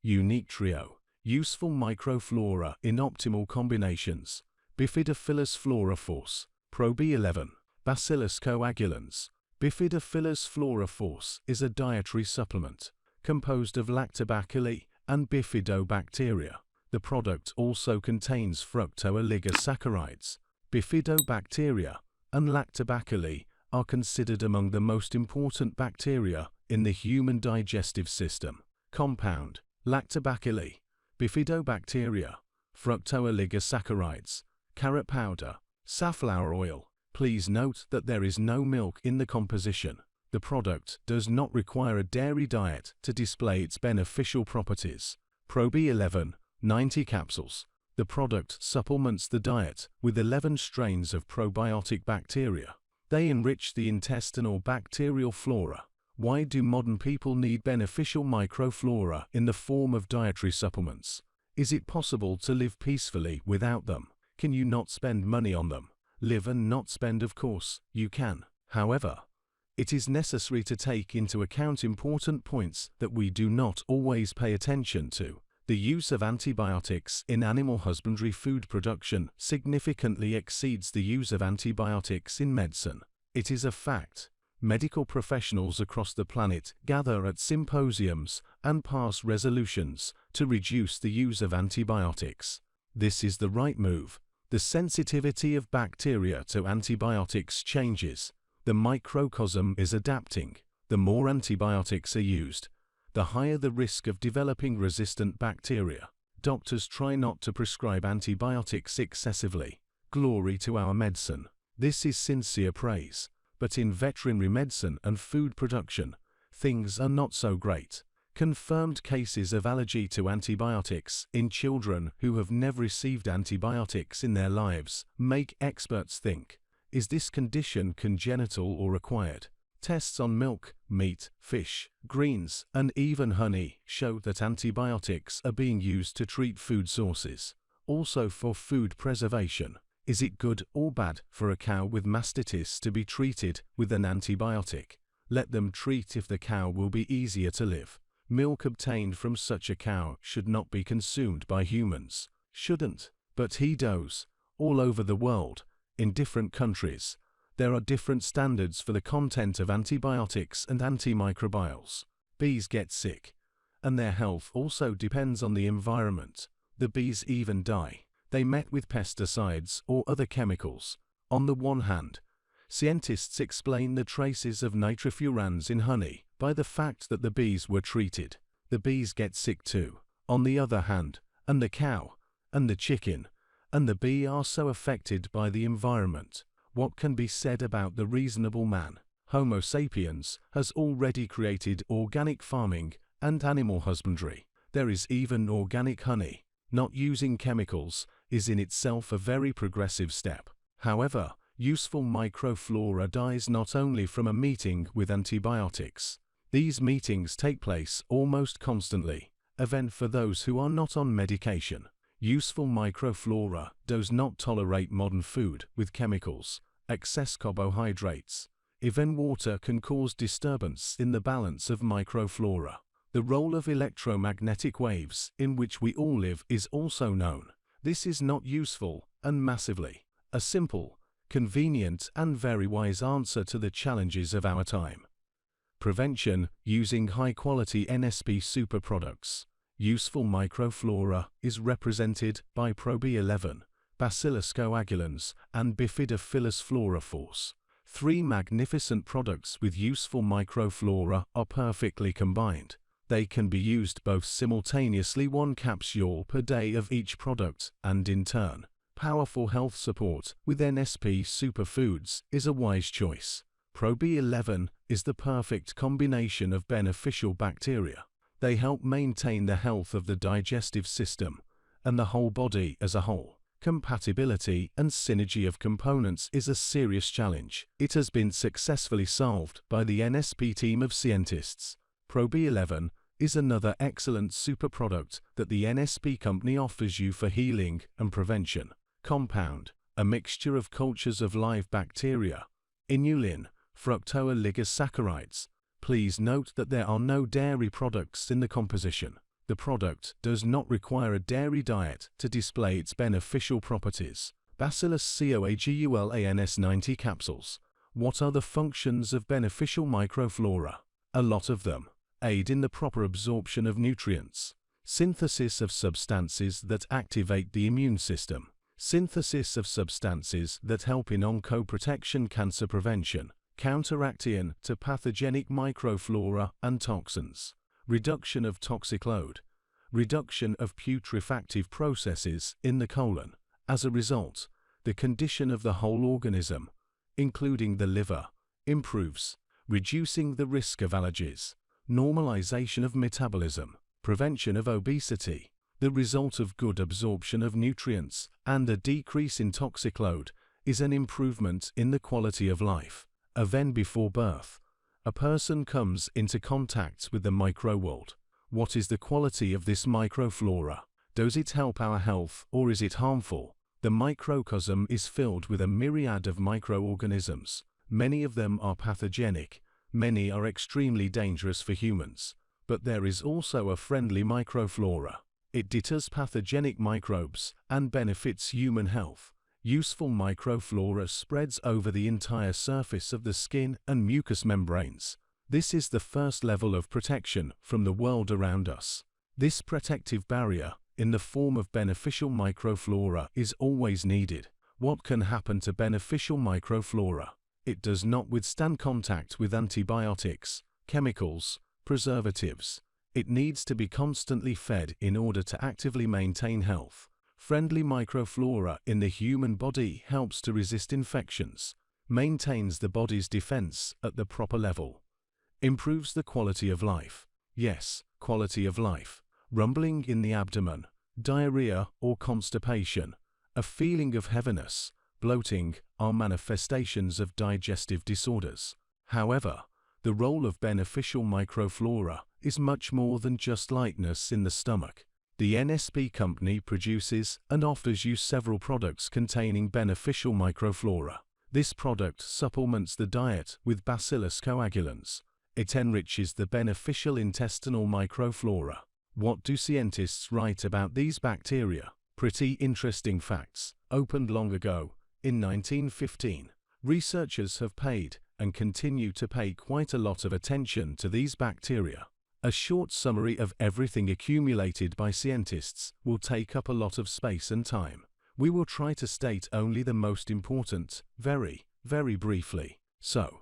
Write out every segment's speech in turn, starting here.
Unique trio. Useful microflora in optimal combinations. Bifidophilus Flora Fors, Pro B11, Bacillus coagulans. Bifidophilus Flora Fors is a dietary supplement composed of lactobacilli and bifidobacteria. The product also contains fructooligosaccharides. Bifidobacteria and lactobacilli are considered among the most important bacteria in the human digestive system. Compound: lactobacilli, bifidobacteria, fructooligosaccharides, carrot powder, safflower oil. Please note that there is no milk in the composition. The product does not require a dairy diet to display its beneficial properties. Pro B11, 90 capsules. The product supplements the diet with 11 strains of probiotic bacteria. They enrich the intestinal bacterial flora. Why do modern people need beneficial microflora in the form of dietary supplements? Is it possible to live peacefully without them? Can you not spend money on them? Live and not spend, of course, you can. However, it is necessary to take into account important points that we do not always pay attention to. The use of antibiotics in animal husbandry food production significantly exceeds the use of antibiotics in medicine. It is a fact. Medical professionals across the planet gather at symposiums and pass resolutions to reduce the use of antibiotics. This is the right move. The sensitivity of bacteria to antibiotics changes. The microcosm is adapting. The more antibiotics are used, the higher the risk of developing resistant bacteria. Doctors try not to prescribe antibiotics excessively. Glory to our medicine. This is sincere praise. But in veterinary medicine and food production, things are not so great. Confirmed cases of allergy to antibiotics in children who have never received antibiotics in their lives make experts think, is this condition congenital or acquired? Tests on milk, meat, fish, greens, and even honey show that antibiotics are being used to treat food sources. Also for food preservation. Is it good or bad for a cow with mastitis to be treated with an antibiotic? Let them treat if the cow will be easier to live. Milk obtained from such a cow should not be consumed by humans. Shouldn't, but he does. All over the world, in different countries, there are different standards for the content of antibiotics and antimicrobials. Bees get sick, and their health also depends on the environment. The bees even die. They met with pesticides or other chemicals. On the one hand, scientists explain the traces of nitrofurans in honey by the fact that the bees were treated. The bees get sick too. On the other hand, and the cow, and the chicken, and the bee are so affected by the environment. What can be said about the reasonable man? Homo sapiens has already created organic farming and animal husbandry. There is even organic honey. Not using chemicals is in itself a very progressive step. However, useful microflora dies not only from a meeting with antibiotics. These meetings take place almost constantly, event for those who are not on medication. Useful microflora does not tolerate modern food with chemicals, excess carbohydrates. Even water can cause disturbance in the balance of microflora. The role of electromagnetic waves in which we all live is also known. This is not useful and massively a simple, convenient and very wise answer to the challenges of our time. Prevention using high-quality NSP super products. Useful microflora is represented by Pro B11, Bacillus coagulans, and Bifidophilus Flora Fors. 3 magnificent products with useful microflora are perfectly combined. They can be used both simultaneously, 1 capsule per day of each product, and in turn. Powerful health support with NSP superfoods is a wise choice. Pro B11 is the perfect combination of beneficial bacteria. They help maintain the health of the digestive system and the whole body as a whole. Compatibility and synergy of components is a serious challenge. It has been successfully solved by the NSP team of scientists. Pro B11 is another excellent super product that the NSP company offers you for healing and prevention. Compound: a mixture of cultures of live bacteria, inulin, fructooligosaccharides. Please note that there are no dairy products in the composition. The product does not require a dairy diet to display its beneficial properties. Bacillus coagulans 90 capsules. What are the functions of beneficial microflora? A lot of them. Aid in the proper absorption of nutrients. Synthesis of substances that activate the immune system. Synthesis of substances that help in oncoprotection, cancer prevention, counteracting to pathogenic microflora and toxins. Reduction of toxic load. Reduction of putrefactive processes in the colon. As a result, the condition of the whole organism, including the liver, improves, reducing the risk of allergies. Normalization of metabolism. Prevention of obesity. The result of good absorption of nutrients and a decrease in toxic load is an improvement in the quality of life. Even before birth, a person comes into contact with the microworld. What is the quality of this microflora? Does it help our health or is it harmful? The microcosm is filled with a myriad of microorganisms. Many of them are pathogenic, many are extremely dangerous for humans. But there is also a friendly microflora. It deters pathogenic microbes and benefits human health. Useful microflora spreads over the entire surface of the skin and mucous membranes. This is the first level of protection from the world around us. This protective barrier, in the form of beneficial microflora, is always needed. What can happen to beneficial microflora? It does not withstand contact with antibiotics, chemicals, preservatives. It needs to be constantly fed in order to actively maintain health. Friendly microflora in the human body helps to resist infections, maintains the body's defense at the proper level, improves the quality of life. Yes, quality of life. Rumbling in the abdomen, diarrhea or constipation, a feeling of heaviness, bloating are manifestations of digestive disorders. However, the role of beneficial microflora is much more than just lightness in the stomach. The NSP company produces and offers you several products containing beneficial microflora. This product supplements the diet with Bacillus coagulans. It enriches the beneficial intestinal microflora. What do scientists write about these bacteria? Pretty interesting facts. Opened long ago, in 1915. Researchers have paid and continue to pay quite a lot of attention to these bacteria. A short summary of everything accumulated by scientists will take up a lot of space and time. We will try to state only the most important, very briefly. So,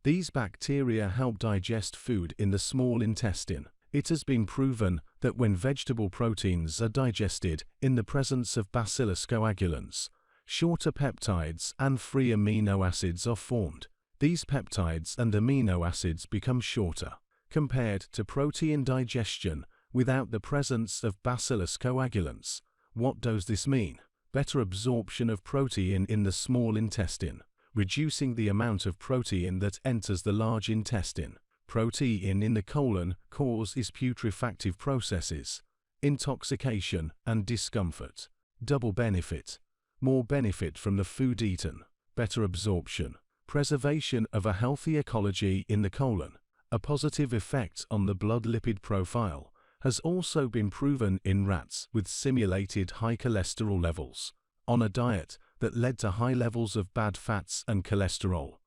these bacteria help digest food in the small intestine. It has been proven that when vegetable proteins are digested in the presence of Bacillus coagulans, shorter peptides and free amino acids are formed. These peptides and amino acids become shorter compared to protein digestion without the presence of Bacillus coagulans. What does this mean? Better absorption of protein in the small intestine, reducing the amount of protein that enters the large intestine. Protein in the colon causes putrefactive processes, intoxication and discomfort. Double benefit. More benefit from the food eaten. Better absorption. Preservation of a healthy ecology in the colon. A positive effect on the blood lipid profile has also been proven in rats with simulated high cholesterol levels on a diet that led to high levels of bad fats and cholesterol.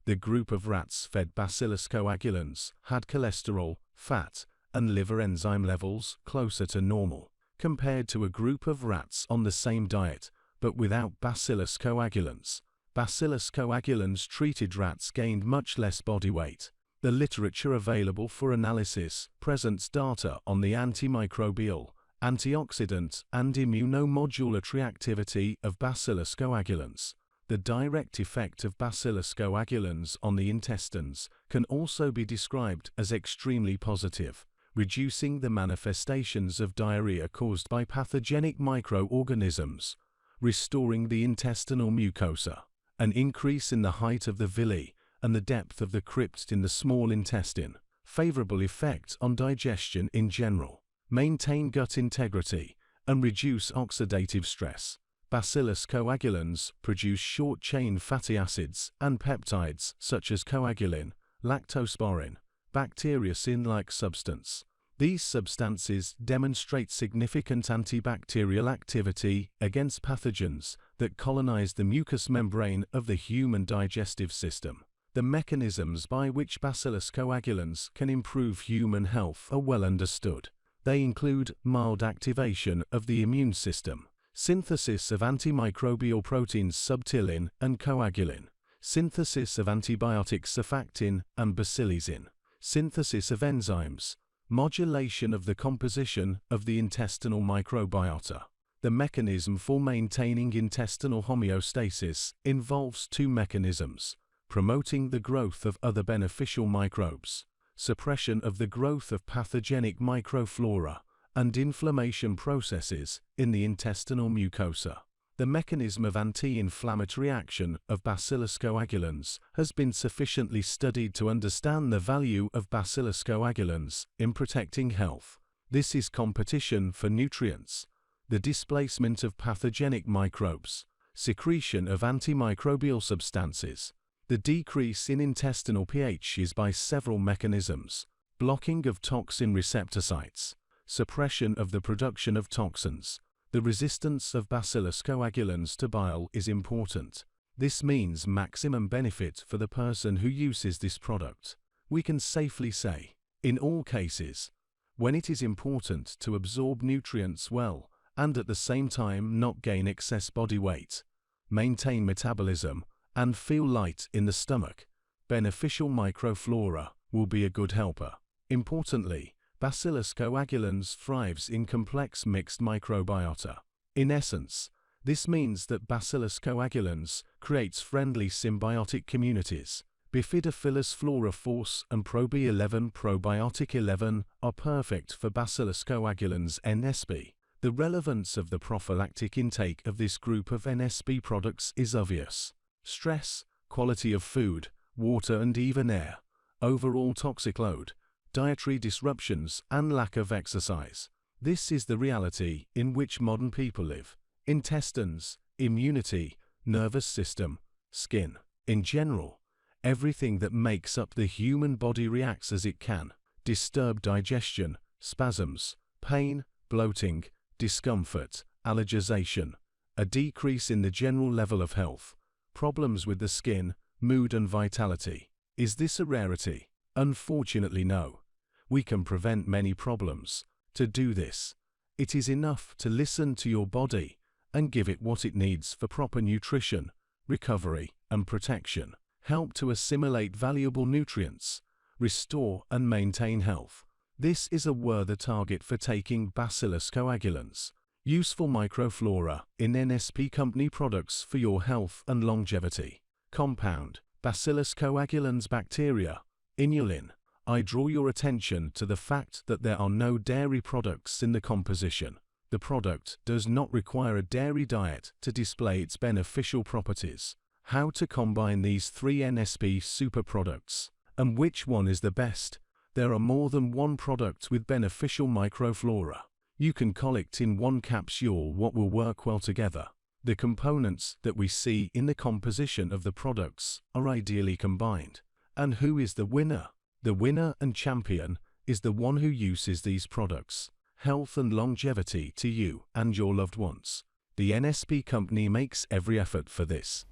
The group of rats fed Bacillus coagulans had cholesterol, fat, and liver enzyme levels closer to normal, compared to a group of rats on the same diet but without Bacillus coagulans. Bacillus coagulans treated rats gained much less body weight. The literature available for analysis presents data on the antimicrobial, antioxidant, and immunomodulatory activity of Bacillus coagulans. The direct effect of Bacillus coagulans on the intestines can also be described as extremely positive, reducing the manifestations of diarrhea caused by pathogenic microorganisms, restoring the intestinal mucosa, an increase in the height of the villi and the depth of the crypt in the small intestine, favorable effect on digestion in general, maintain gut integrity, and reduce oxidative stress. Bacillus coagulans produce short-chain fatty acids and peptides such as coagulin, lactosporin, bacteriocin-like substance. These substances demonstrate significant antibacterial activity against pathogens that colonize the mucous membrane of the human digestive system. The mechanisms by which Bacillus coagulans can improve human health are well understood. They include mild activation of the immune system, synthesis of antimicrobial proteins subtilin and coagulin, synthesis of antibiotics surfactin and bacillicin, synthesis of enzymes, modulation of the composition of the intestinal microbiota. The mechanism for maintaining intestinal homeostasis involves two mechanisms: promoting the growth of other beneficial microbes, suppression of the growth of pathogenic microflora, and inflammation processes in the intestinal mucosa. The mechanism of anti-inflammatory action of Bacillus coagulans has been sufficiently studied to understand the value of Bacillus coagulans in protecting health. This is competition for nutrients, the displacement of pathogenic microbes, secretion of antimicrobial substances. The decrease in intestinal pH is by several mechanisms: blocking of toxin receptor sites, suppression of the production of toxins. The resistance of Bacillus coagulans to bile is important. This means maximum benefit for the person who uses this product. We can safely say, in all cases, when it is important to absorb nutrients well and at the same time not gain excess body weight, maintain metabolism, and feel light in the stomach, beneficial microflora will be a good helper. Importantly, Bacillus coagulans thrives in complex mixed microbiota. In essence, this means that Bacillus coagulans creates friendly symbiotic communities. Bifidophilus Flora Fors and Probi11 Probiotic 11 are perfect for Bacillus coagulans NSP. The relevance of the prophylactic intake of this group of NSP products is obvious. Stress, quality of food, water and even air, overall toxic load, dietary disruptions, and lack of exercise. This is the reality in which modern people live. Intestines, immunity, nervous system, skin. In general, everything that makes up the human body reacts as it can. Disturbed digestion, spasms, pain, bloating, discomfort, allergization, a decrease in the general level of health, problems with the skin, mood and vitality. Is this a rarity? Unfortunately, no. We can prevent many problems. To do this, it is enough to listen to your body and give it what it needs for proper nutrition, recovery, and protection. Help to assimilate valuable nutrients, restore and maintain health. This is a worthy target for taking Bacillus coagulans. Useful microflora in NSP company products for your health and longevity. Compound: Bacillus coagulans bacteria, inulin. I draw your attention to the fact that there are no dairy products in the composition. The product does not require a dairy diet to display its beneficial properties. How to combine these three NSP super products, and which one is the best? There are more than one product with beneficial microflora. You can collect in one capsule what will work well together. The components that we see in the composition of the products are ideally combined. And who is the winner? The winner and champion is the one who uses these products. Health and longevity to you and your loved ones. The NSP company makes every effort for this.